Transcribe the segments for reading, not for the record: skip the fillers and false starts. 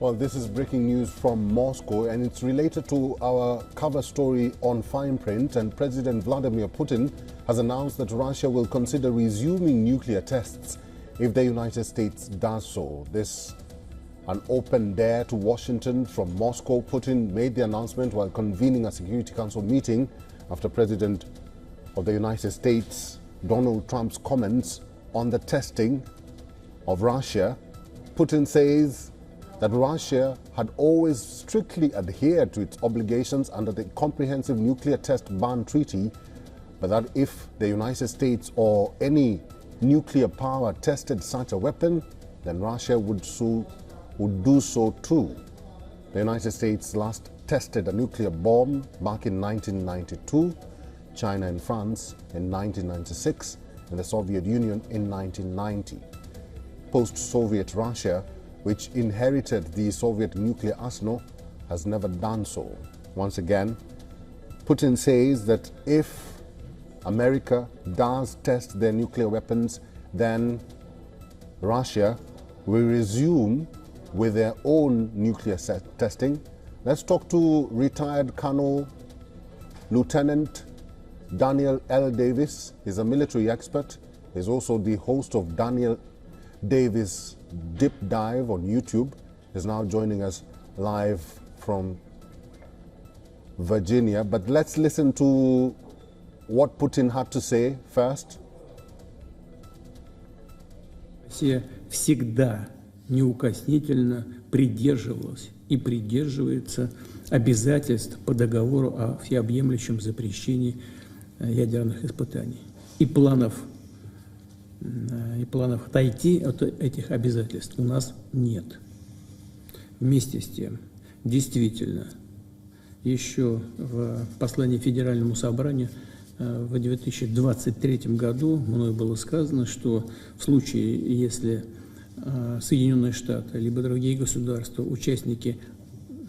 Well, this is breaking news from Moscow, and it's related to our cover story on Fine Print. And President Vladimir Putin has announced that Russia will consider resuming nuclear tests if the United States does so. This an open dare to Washington from Moscow. Putin made the announcement while convening a Security Council meeting after President of the United States, Donald Trump's comments on the testing of Russia. Putin says that Russia had always strictly adhered to its obligations under the Comprehensive Nuclear Test Ban Treaty, but that if the United States or any nuclear power tested such a weapon, then Russia would do so too. The United States last tested a nuclear bomb back in 1992, China and France in 1996, and the Soviet Union in 1990. Post-Soviet Russia, which inherited the Soviet nuclear arsenal, has never done so. Once again, Putin says that if America does test their nuclear weapons, then Russia will resume with their own nuclear testing. Let's talk to retired Colonel Lieutenant Daniel L. Davis. He's a military expert. He's also the host of Daniel Davis Deep Dive on YouTube. Is now joining us live from Virginia. But let's listen to what Putin had to say first. Россия всегда неукоснительно придерживалась и придерживается обязательств по договору о всеобъемлющем запрещении ядерных испытаний и планов отойти от этих обязательств у нас нет. Вместе с тем, действительно, еще в послании Федеральному собранию в 2023 году мною было сказано, что в случае, если Соединенные Штаты либо другие государства, участники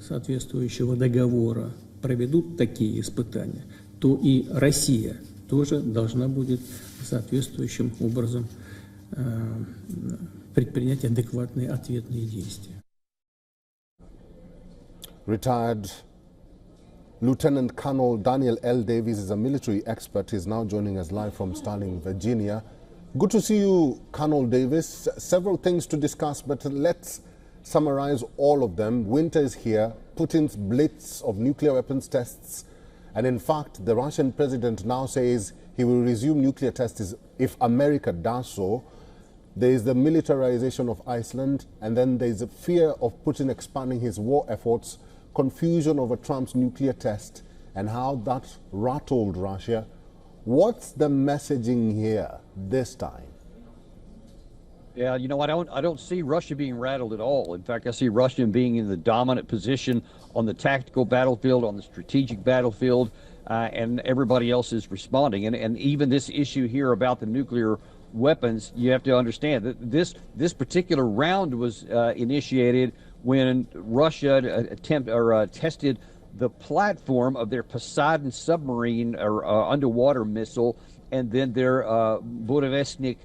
соответствующего договора, проведут такие испытания, то и Россия тоже должна будет соответствующим образом предпринять адекватные ответные действия. Retired Lieutenant Colonel Daniel L. Davis is a military expert. He's now joining us live from Starling, Virginia. Good to see you, Colonel Davis. Several things to discuss, but let's summarize all of them. Winter is here. Putin's blitz of nuclear weapons tests. And in fact, the Russian president now says he will resume nuclear tests if America does so. There is the militarization of Iceland, and then there is a fear of Putin expanding his war efforts, confusion over Trump's nuclear test, and how that rattled Russia. What's the messaging here this time? Yeah, you know, I don't see Russia being rattled at all. In fact, I see Russia being in the dominant position on the tactical battlefield, on the strategic battlefield, and everybody else is responding. And even this issue here about the nuclear weapons, you have to understand that this particular round was initiated when Russia tested the platform of their Poseidon submarine or underwater missile, and then their Burevestnik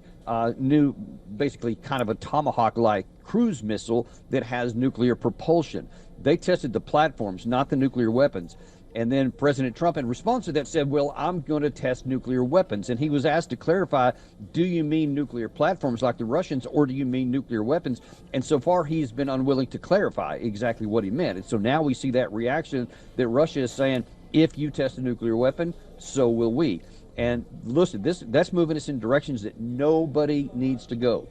new, basically kind of a Tomahawk-like cruise missile that has nuclear propulsion. They tested the platforms, not the nuclear weapons. And then President Trump, in response to that, said, well, I'm going to test nuclear weapons. And he was asked to clarify, do you mean nuclear platforms like the Russians, or do you mean nuclear weapons? And so far, he's been unwilling to clarify exactly what he meant. And so now we see that reaction that Russia is saying, if you test a nuclear weapon, so will we. And listen, that's moving us in directions that nobody needs to go.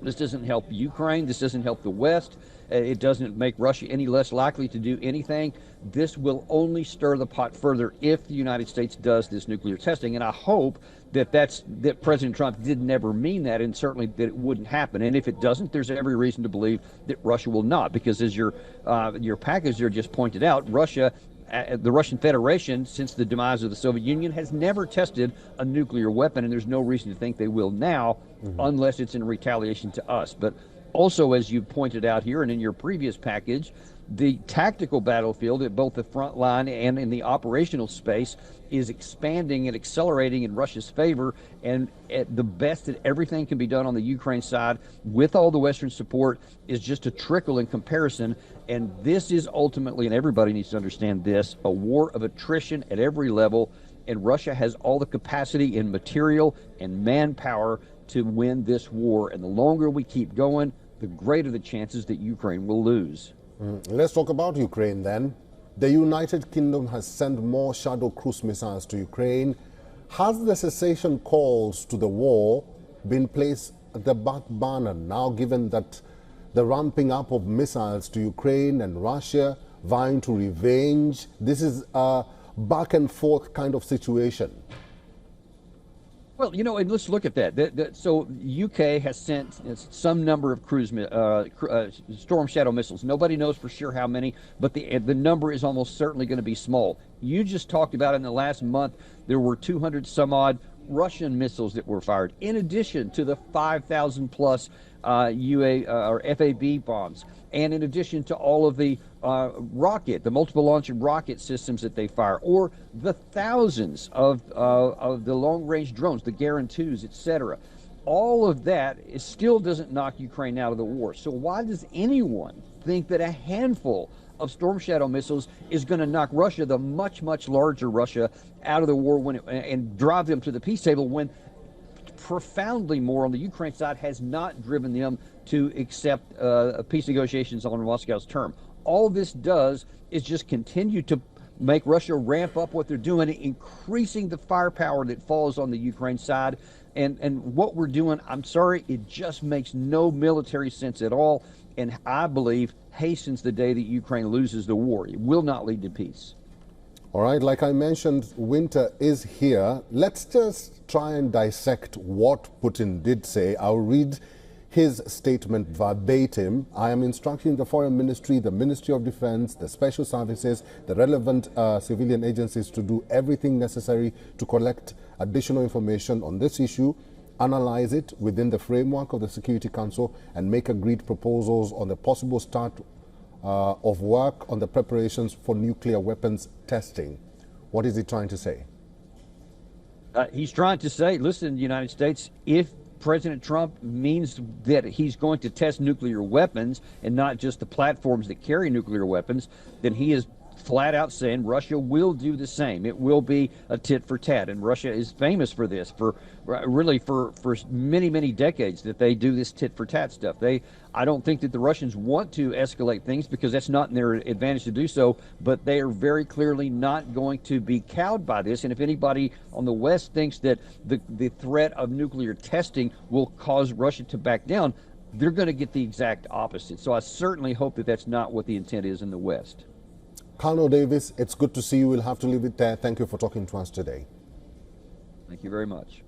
This doesn't help Ukraine. This doesn't help the West. It doesn't make Russia any less likely to do anything. This will only stir the pot further if the United States does this nuclear testing. And I hope that President Trump did never mean that, and certainly that it wouldn't happen. And if it doesn't, there's every reason to believe that Russia will not, because as your package there just pointed out, the Russian Federation, since the demise of the Soviet Union, has never tested a nuclear weapon, and there's no reason to think they will now, unless it's in retaliation to us. But also, as you pointed out here and in your previous package, The tactical battlefield at both the front line and in the operational space is expanding and accelerating in Russia's favor, and at the best that everything can be done on the Ukraine side with all the Western support is just a trickle in comparison. And this is ultimately, and everybody needs to understand this, a war of attrition at every level, and Russia has all the capacity in material and manpower to win this war. And the longer we keep going, the greater the chances that Ukraine will lose. Let's talk about Ukraine then. The United Kingdom has sent more Shadow cruise missiles to Ukraine. Has the cessation calls to the war been placed at the back burner now, given that the ramping up of missiles to Ukraine and Russia vying to revenge? This is a back and forth kind of situation. Well, you know, and let's look at that. So UK has sent some number of Storm Shadow missiles. Nobody knows for sure how many, but the number is almost certainly going to be small. You just talked about in the last month, there were 200 some odd Russian missiles that were fired, in addition to the 5,000 plus FAB bombs, and in addition to all of the the multiple launch rocket systems that they fire, or the thousands of the long-range drones, the Garand 2s, etc. All of that still doesn't knock Ukraine out of the war. So why does anyone think that a handful of Storm Shadow missiles is going to knock Russia, the much, much larger Russia, out of the war and drive them to the peace table, when profoundly more on the Ukraine side has not driven them to accept peace negotiations on Moscow's term? All this does is just continue to make Russia ramp up what they're doing, increasing the firepower that falls on the Ukraine side. And what we're doing, I'm sorry, it just makes no military sense at all, and I believe hastens the day that Ukraine loses the war. It will not lead to peace. All right, like I mentioned, winter is here. Let's just try and dissect what Putin did say. I'll read his statement verbatim. I am instructing the Foreign Ministry, the Ministry of Defense, the Special Services, the relevant civilian agencies to do everything necessary to collect additional information on this issue, analyze it within the framework of the Security Council, and make agreed proposals on the possible start of work on the preparations for nuclear weapons testing. What is he trying to say? He's trying to say, listen, United States, if President Trump means that he's going to test nuclear weapons and not just the platforms that carry nuclear weapons, then he is flat out saying Russia will do the same. It will be a tit for tat, and Russia is famous for this for many, many decades, that they do this tit for tat stuff. I don't think that the Russians want to escalate things, because that's not in their advantage to do so, but they are very clearly not going to be cowed by this. And if anybody on the West thinks that the threat of nuclear testing will cause Russia to back down, they're going to get the exact opposite. So I certainly hope that that's not what the intent is in the West. Colonel Davis, it's good to see you. We'll have to leave it there. Thank you for talking to us today. Thank you very much.